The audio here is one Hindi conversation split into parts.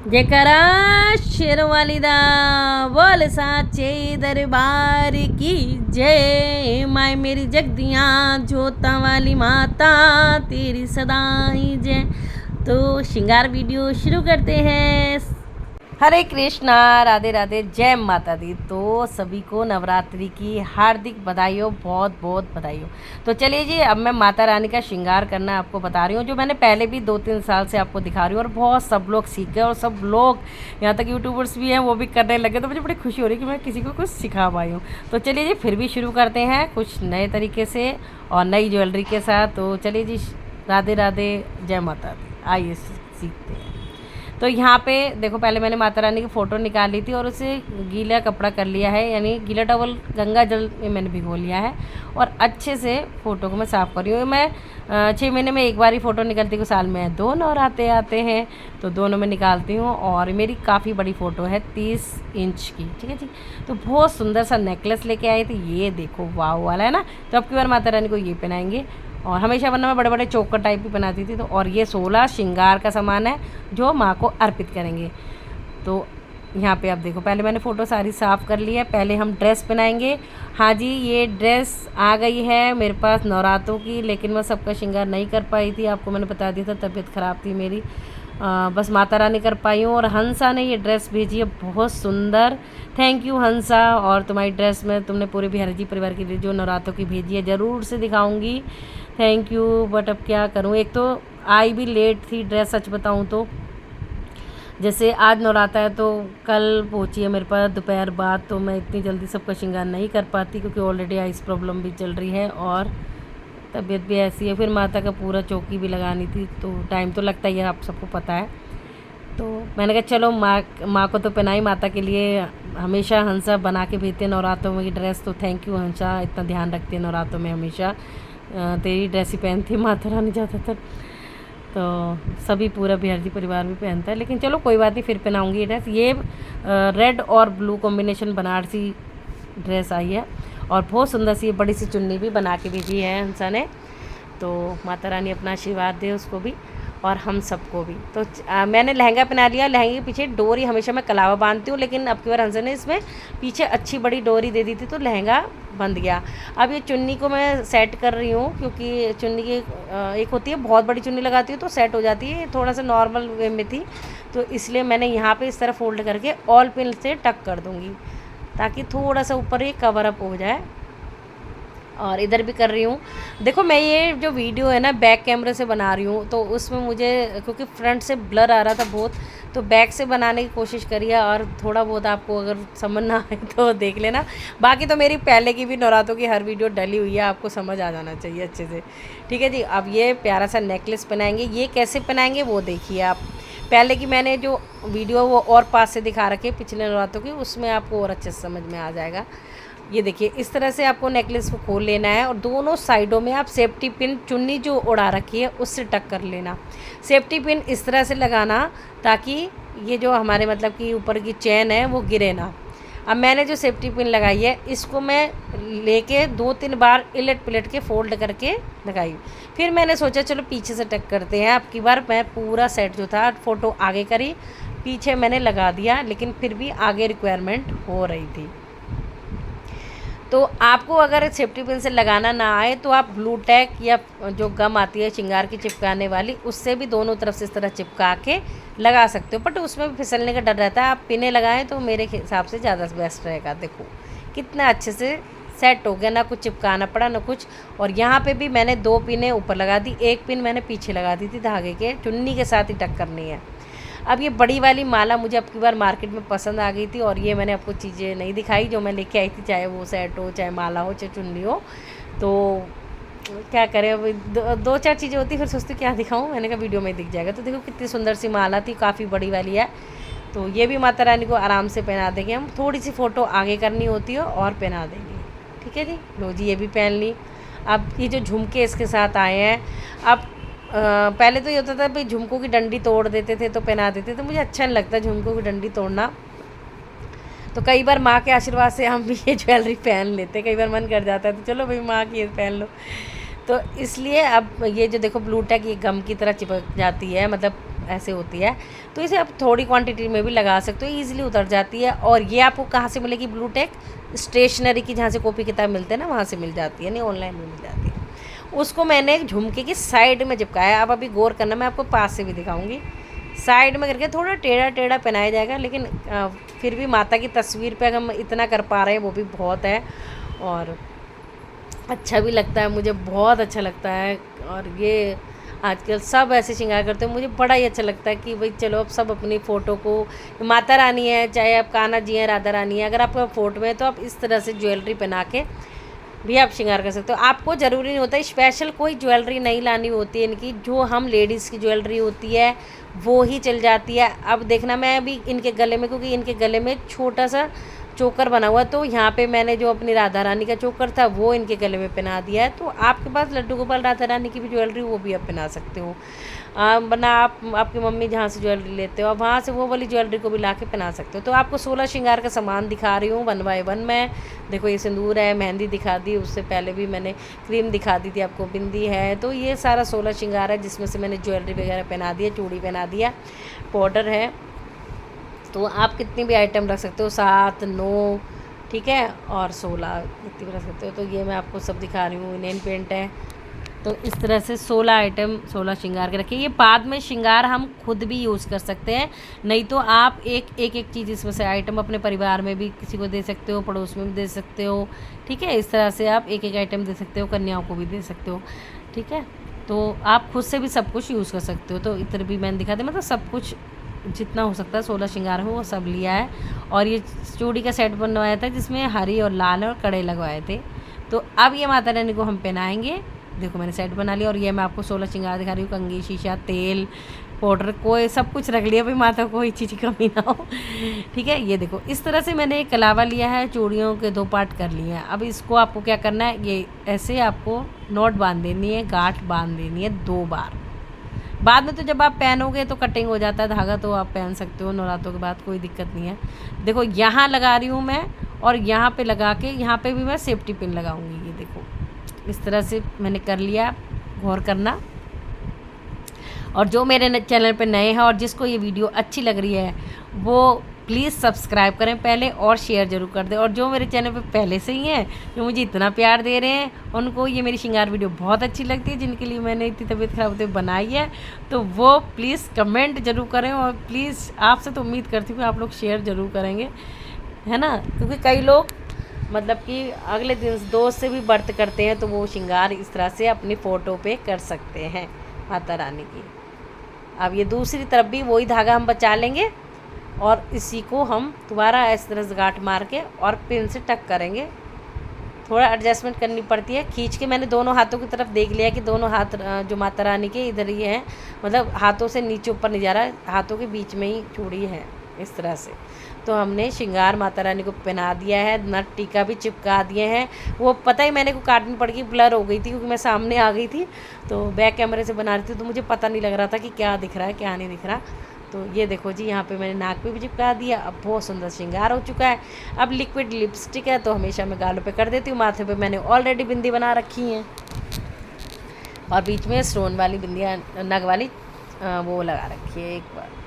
जयकारा शेरवाली दा बोल साचे दरबार की जय। माए मेरी जगदियाँ जोता वाली माता तेरी सदा ही जय। तो श्रृंगार वीडियो शुरू करते हैं। हरे कृष्णा, राधे राधे, जय माता दी। तो सभी को नवरात्रि की हार्दिक बधाई हो, बहुत बहुत बधाई हो। तो चलिए जी, अब मैं माता रानी का श्रृंगार करना आपको बता रही हूँ, जो मैंने पहले भी 2-3 साल से आपको दिखा रही हूँ, और बहुत सब लोग सीख गए और सब लोग यहाँ तक यूट्यूबर्स भी हैं वो भी करने लगे। तो मुझे बड़ी खुशी हो रही है कि मैं किसी को कुछ सिखा पाई हूँ। तो चलिए जी, फिर भी शुरू करते हैं कुछ नए तरीके से और नई ज्वेलरी के साथ। तो चलिए जी, राधे राधे, जय माता दी। आइए सीखते हैं। तो यहाँ पे देखो, पहले मैंने माता रानी की फ़ोटो निकाल ली थी और उसे गीला कपड़ा कर लिया है, यानी गीला टॉवल गंगा जल में मैंने भिगो लिया है और अच्छे से फ़ोटो को मैं साफ़ कर रही हूँ। मैं 6 महीने में एक बार ही फ़ोटो निकलती हूँ, साल में 2 नवरात्रे आते हैं तो दोनों में निकालती हूँ। और मेरी काफ़ी बड़ी फ़ोटो है, 30 इंच की, ठीक है जी। तो बहुत सुंदर सा नेकलेस लेके आई थी, ये देखो वाव वाला है ना। तो अब की बार माता रानी को ये पहनाएंगे। और हमेशा वरना मैं बड़े बड़े चोकर टाइप भी बनाती थी। तो और ये 16 श्रृंगार का सामान है जो माँ को अर्पित करेंगे। तो यहाँ पे आप देखो, पहले मैंने फ़ोटो सारी साफ़ कर ली है। पहले हम ड्रेस पहनाएंगे। हाँ जी, ये ड्रेस आ गई है मेरे पास नवरात्रों की, लेकिन मैं सबका श्रृंगार नहीं कर पाई थी। आपको मैंने बता दिया था, तबीयत ख़राब थी मेरी। बस माता रानी कर पाई हूँ। और हंसा ने ये ड्रेस भेजी है, बहुत सुंदर। थैंक यू हंसा। और तुम्हारी ड्रेस में तुमने पूरे बिहारी जी परिवार के लिए जो नवरात्रों की भेजी है, ज़रूर से दिखाऊंगी। Thank you. बट अब क्या करूँ, एक तो आई भी लेट थी ड्रेस, सच बताऊँ तो। जैसे आज नवरात्रा है तो कल पहुँची है मेरे पास दोपहर बाद, तो मैं इतनी जल्दी सबका श्रृंगार नहीं कर पाती क्योंकि ऑलरेडी आइस प्रॉब्लम भी चल रही है और तबीयत भी ऐसी है। फिर माता का पूरा चौकी भी लगानी थी, तो टाइम तो लगता ही है, आप सबको पता है। तो मैंने कहा चलो माँ को तो पहनाई, माता के लिए हमेशा हंसा बना के भेजते हैं नवरात्रों में की ड्रेस। तो थैंक यू हंसा, इतना ध्यान रखती है नवरात्रों में, हमेशा तेरी ड्रेस ही पहनती है माता रानी ज़्यादातर। तो सभी पूरा बिहार जी परिवार भी पहनता है, लेकिन चलो कोई बात नहीं, फिर पहनाऊँगी ये ड्रेस। ये रेड और blue combination Banarasi dress I है और बहुत सुंदर सी बड़ी सी चुन्नी भी बना के भेजी है हंसा ने। तो माता रानी अपना आशीर्वाद दे उसको भी और हम सबको भी। तो मैंने लहंगा पहना लिया। लहंगे के पीछे डोरी हमेशा मैं कलावा बांधती हूँ, लेकिन अब की बार हंसा ने इसमें पीछे अच्छी बड़ी डोरी दे दी थी, तो लहंगा बंध गया। अब ये चुन्नी को मैं सेट कर रही हूँ, क्योंकि चुन्नी की एक होती है बहुत बड़ी चुन्नी लगाती हूँ तो सेट हो जाती है, थोड़ा सा नॉर्मल वे में थी। तो इसलिए मैंने यहाँ पे इस तरह फोल्ड करके ऑल पिन से टक कर दूँगी, ताकि थोड़ा सा ऊपर ये कवर अप हो जाए। और इधर भी कर रही हूँ। देखो, मैं ये जो वीडियो है ना बैक कैमरे से बना रही हूँ, तो उसमें मुझे क्योंकि फ्रंट से ब्लर आ रहा था बहुत, तो बैक से बनाने की कोशिश करिए। और थोड़ा बहुत आपको अगर समझ ना आए तो देख लेना। बाकी तो मेरी पहले की भी नवरात्रों की हर वीडियो डली हुई है, आपको समझ आ जाना चाहिए अच्छे से, ठीक है जी। अब ये प्यारा सा नेकलेस पहनाएंगे। ये कैसे पहनाएंगे वो देखिए आप। पहले की मैंने जो वीडियो वो और पास से दिखा रखी है पिछले नवरात्रों की, उसमें आपको और अच्छे से समझ में आ जाएगा। ये देखिए, इस तरह से आपको नेकलेस को खोल लेना है और दोनों साइडों में आप सेफ्टी पिन, चुन्नी जो उड़ा रखी है उससे टक कर लेना। सेफ्टी पिन इस तरह से लगाना ताकि ये जो हमारे मतलब कि ऊपर की चेन है वो गिरे ना। अब मैंने जो सेफ्टी पिन लगाई है, इसको मैं लेके 2-3 बार इलट पिलट के फोल्ड करके लगाई। फिर मैंने सोचा चलो पीछे से टक करते हैं। अब की बार मैं पूरा सेट जो था, फ़ोटो आगे करी, पीछे मैंने लगा दिया, लेकिन फिर भी आगे रिक्वायरमेंट हो रही थी। तो आपको अगर सेफ्टी पिन से लगाना ना आए तो आप ग्लू टैक या जो गम आती है श्रृंगार की चिपकाने वाली, उससे भी दोनों तरफ से इस तरह चिपका के लगा सकते हो। बट उसमें भी फिसलने का डर रहता है। आप पिने लगाएं तो मेरे हिसाब से ज़्यादा बेस्ट रहेगा। देखो कितना अच्छे से सेट हो गया, ना कुछ चिपकाना पड़ा ना कुछ। और यहाँ पे भी मैंने 2 पिनें ऊपर लगा दी, 1 पिन मैंने पीछे लगा दी थी धागे के, चुन्नी के साथ ही टक करनी है। अब ये बड़ी वाली माला मुझे अब की बार मार्केट में पसंद आ गई थी, और ये मैंने आपको चीज़ें नहीं दिखाई जो मैं लेके आई थी, चाहे वो सेट हो, चाहे माला हो, चाहे चुन्नी हो। तो क्या करें, अब 2-4 चीज़ें होती, फिर सोचती क्या दिखाऊं, मैंने कहा वीडियो में दिख जाएगा। तो देखो कितनी सुंदर सी माला थी, काफ़ी बड़ी वाली है। तो ये भी माता रानी को आराम से पहना देंगे हम। थोड़ी सी फ़ोटो आगे करनी होती है और पहना देंगे, ठीक है जी। लो जी, ये भी पहन ली। अब ये जो झुमके इसके साथ आए हैं, अब पहले तो ये होता था भाई झुमकों की डंडी तोड़ देते थे तो पहना देते थे, मुझे अच्छा नहीं लगता झुमकों की डंडी तोड़ना। तो कई बार माँ के आशीर्वाद से हम भी ये ज्वेलरी पहन लेते, कई बार मन कर जाता है तो चलो भाई माँ की ये पहन लो। तो इसलिए अब ये जो देखो ब्लू टैग, ये गम की तरह चिपक जाती है, मतलब ऐसे होती है, तो इसे आप थोड़ी क्वांटिटी में भी लगा सकते हो, ईजिली उतर जाती है। और ये आपको कहाँ से मिलेगी? ब्लूटेक स्टेशनरी की, जहाँ से कॉपी किताब मिलते हैं ना, वहाँ से मिल जाती है, नहीं ऑनलाइन में मिल जाती है। उसको मैंने एक झुमके की साइड में चिपकाया। अब अभी गौर करना, मैं आपको पास से भी दिखाऊंगी। साइड में करके थोड़ा टेढ़ा टेढ़ा पहनाया जाएगा, लेकिन फिर भी माता की तस्वीर पे अगर हम इतना कर पा रहे हैं वो भी बहुत है, और अच्छा भी लगता है, मुझे बहुत अच्छा लगता है। और ये आजकल सब ऐसे श्रृंगार करते हैं, मुझे बड़ा ही अच्छा लगता है कि भाई चलो अब सब अपनी फ़ोटो को, माता रानी है चाहे आप कान्हा जी हैं, राधा रानी है, अगर आपका फ़ोटो में तो आप इस तरह से ज्वेलरी पहना के भी आप श्रृंगार कर सकते हो। आपको ज़रूरी नहीं होता स्पेशल कोई ज्वेलरी नहीं लानी होती है इनकी, जो हम लेडीज़ की ज्वेलरी होती है वो ही चल जाती है। अब देखना, मैं अभी इनके गले में, क्योंकि इनके गले में छोटा सा चोकर बना हुआ, तो यहाँ पे मैंने जो अपनी राधा रानी का चोकर था वो इनके गले में पहना दिया है। तो आपके पास लड्डू गोपाल राधा रानी की भी ज्वेलरी वो भी आप पहना सकते हो, वरना आप आपकी मम्मी जहाँ से ज्वेलरी लेते हो आप वहाँ से वो वाली ज्वेलरी को भी ला के पहना सकते हो। तो आपको 16 श्रृंगार का सामान दिखा रही हूँ 1 बाय 1 में। देखो ये सिंदूर है, मेहंदी दिखा दी, उससे पहले भी मैंने क्रीम दिखा दी थी आपको, बिंदी है, तो ये सारा 16 श्रृंगार है, जिसमें से मैंने ज्वेलरी वगैरह पहना दिया, चूड़ी पहना दिया, पाउडर है। तो आप कितनी भी आइटम रख सकते हो, 7, 9, ठीक है, और 16 कितनी भी रख सकते हो। तो ये मैं आपको सब दिखा रही हूँ। नेल पेंट है, तो इस तरह से 16 आइटम 16 श्रृंगार के रखिए। ये बाद में श्रृंगार हम खुद भी यूज़ कर सकते हैं, नहीं तो आप एक चीज़ इसमें से आइटम अपने परिवार में भी किसी को दे सकते हो, पड़ोस में भी दे सकते हो, ठीक है। इस तरह से आप एक आइटम दे सकते हो, कन्याओं को भी दे सकते हो, ठीक है। तो आप खुद से भी सब कुछ यूज़ कर सकते हो। तो इधर भी मैंने दिखा दिया, मतलब सब कुछ जितना हो सकता है 16 श्रृंगार हो वो सब लिया है। और ये चूड़ी का सेट बनवाया था जिसमें हरी और लाल और कड़े लगवाए थे। तो अब ये माता रानी को हम पहनाएंगे। देखो मैंने सेट बना लिया, और ये मैं आपको 16 श्रृंगार दिखा रही हूँ। कंघी, शीशा, तेल, पाउडर, कोई सब कुछ रख लिया भाई, माता को कोई चीज़ की कमी ना हो, ठीक है। ये देखो इस तरह से मैंने एक कलावा लिया है, चूड़ियों के 2 पार्ट कर लिए हैं। अब इसको आपको क्या करना है, ये ऐसे आपको नॉट बांध देनी है, गांठ बांध देनी है 2 बार। बाद में तो जब आप पहनोगे तो कटिंग हो जाता है धागा, तो आप पहन सकते हो नवरात्रों के बाद, कोई दिक्कत नहीं है। देखो यहाँ लगा रही हूँ मैं, और यहाँ पे लगा के यहाँ पे भी मैं सेफ्टी पिन लगाऊंगी। ये देखो इस तरह से मैंने कर लिया, गौर करना। और जो मेरे चैनल पे नए हैं और जिसको ये वीडियो अच्छी लग रही है वो प्लीज़ सब्सक्राइब करें पहले, और शेयर ज़रूर कर दें। और जो मेरे चैनल पे पहले से ही हैं, जो मुझे इतना प्यार दे रहे हैं, उनको ये मेरी श्रृंगार वीडियो बहुत अच्छी लगती है, जिनके लिए मैंने इतनी तबीयत खराब होते बनाई है, तो वो प्लीज़ कमेंट ज़रूर करें। और प्लीज़ आपसे तो उम्मीद करती हूँ आप लोग शेयर ज़रूर करेंगे, है ना, क्योंकि कई लोग मतलब कि अगले दिन दोस्त से भी व्रत करते हैं, तो वो श्रृंगार इस तरह से अपनी फ़ोटो पे कर सकते हैं माता रानी की। अब ये दूसरी तरफ भी वही धागा हम बचा लेंगे, और इसी को हम दोबारा इस तरह से गांठ मार के और पिन से टक करेंगे। थोड़ा एडजस्टमेंट करनी पड़ती है, खींच के मैंने दोनों हाथों की तरफ देख लिया कि दोनों हाथ जो माता रानी के इधर ही हैं, मतलब हाथों से नीचे ऊपर नहीं जा रहा, हाथों के बीच में ही चूड़ी है इस तरह से। तो हमने श्रृंगार माता रानी को पहना दिया है, नट टीका भी चिपका दिए हैं। वो पता ही मैंने को काटनी पड़ गई, ब्लर हो गई थी क्योंकि मैं सामने आ गई थी, तो बैक कैमरे से बना रही थी, तो मुझे पता नहीं लग रहा था कि क्या दिख रहा है क्या नहीं दिख रहा। तो ये देखो जी, यहाँ पे मैंने नाक पे भी चिपका दिया। अब बहुत सुंदर श्रृंगार हो चुका है। अब लिक्विड लिपस्टिक है, तो हमेशा मैं गालों पे कर देती हूँ। माथे पे मैंने ऑलरेडी बिंदी बना रखी है, और बीच में स्टोन वाली बिंदियाँ, नग वाली वो लगा रखी है एक बार।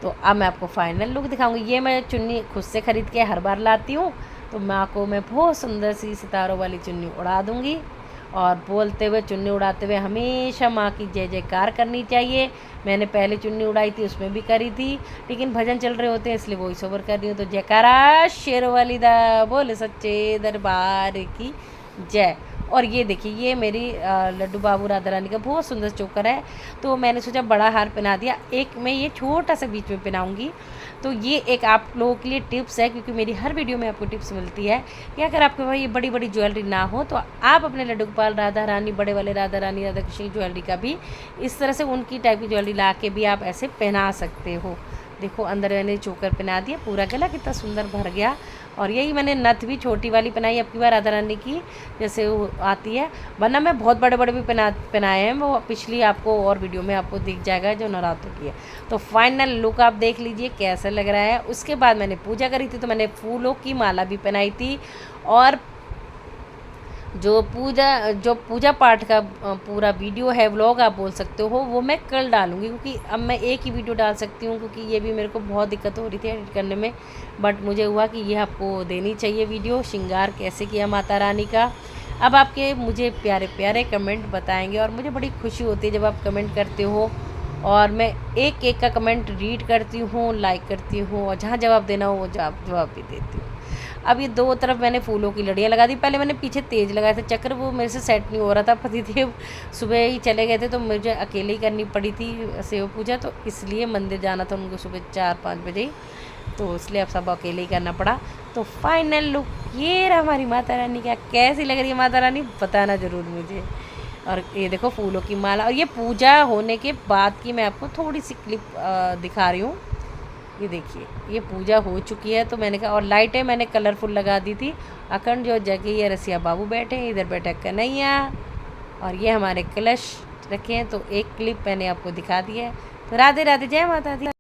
तो अब मैं आपको फाइनल लुक दिखाऊंगी। ये मैं चुन्नी खुद से ख़रीद के हर बार लाती हूँ, तो माँ को मैं बहुत सुंदर सी सितारों वाली चुन्नी उड़ा दूँगी, और बोलते हुए, चुन्नी उड़ाते हुए हमेशा माँ की जय जयकार करनी चाहिए। मैंने पहले चुन्नी उड़ाई थी उसमें भी करी थी, लेकिन भजन चल रहे होते हैं इसलिए वॉइस ओवर कर रही हूँ। तो जयकारा शेरों वाली दा बोले सच्चे दरबार की जय। और ये देखिए, ये मेरी लड्डू बाबू राधा रानी का बहुत सुंदर चोकर है, तो मैंने सोचा बड़ा हार पहना दिया, एक मैं ये छोटा सा बीच में पहनाऊँगी। तो ये एक आप लोगों के लिए टिप्स है, क्योंकि मेरी हर वीडियो में आपको टिप्स मिलती है कि अगर आपके पास ये बड़ी बड़ी ज्वेलरी ना हो, तो आप अपने लड्डू गोपाल राधा रानी, बड़े वाले राधा रानी, राधा कृष्ण की ज्वेलरी का भी इस तरह से उनकी टाइप की ज्वेलरी ला के भी आप ऐसे पहना सकते हो। देखो अंदर मैंने चोकर पहना दिया, पूरा गला कितना सुंदर भर गया। और यही मैंने नथ भी छोटी वाली पहनाई, अब की बार राधा रानी की जैसे वो आती है, वरना मैं बहुत बड़े बड़े भी पहनाए हैं, वो पिछली आपको और वीडियो में आपको दिख जाएगा जो नवरात्रों की है। तो फाइनल लुक आप देख लीजिए कैसा लग रहा है। उसके बाद मैंने पूजा करी थी, तो मैंने फूलों की माला भी पहनाई थी, और जो पूजा पाठ का पूरा वीडियो है, व्लॉग आप बोल सकते हो, वो मैं कल डालूँगी, क्योंकि अब मैं एक ही वीडियो डाल सकती हूँ, क्योंकि ये भी मेरे को बहुत दिक्कत हो रही थी एडिट करने में। बट मुझे हुआ कि ये आपको देनी चाहिए वीडियो, श्रृंगार कैसे किया माता रानी का। अब आपके मुझे प्यारे प्यारे कमेंट बताएंगे और मुझे बड़ी खुशी होती है जब आप कमेंट करते हो, और मैं एक एक का कमेंट रीड करती हूँ, लाइक करती हूँ, और जहाँ जवाब देना हो वो जवाब भी देती हूँ। अब ये दो तरफ मैंने फूलों की लड़ियाँ लगा दी। पहले मैंने पीछे तेज लगाए थे चक्र, वो मेरे से सेट नहीं हो रहा था। पतिदेव सुबह ही चले गए थे तो मुझे अकेले ही करनी पड़ी थी शिव पूजा, तो इसलिए मंदिर जाना था उनको सुबह 4-5 बजे ही, तो इसलिए अब सब अकेले ही करना पड़ा। तो फाइनल लुक ये रहा हमारी माता रानी का। कैसी लग रही है माता रानी बताना ज़रूर मुझे। और ये देखो फूलों की माला, और ये पूजा होने के बाद की मैं आपको थोड़ी सी क्लिप दिखा रही हूँ। ये देखिए ये पूजा हो चुकी है, तो मैंने कहा, और लाइटें मैंने कलरफुल लगा दी थी। अखंड जो जगह ये रसिया बाबू बैठे हैं, इधर बैठा कन्हैया, और ये हमारे कलश रखे हैं। तो एक क्लिप मैंने आपको दिखा दी है। तो राधे राधे, जय माता दी।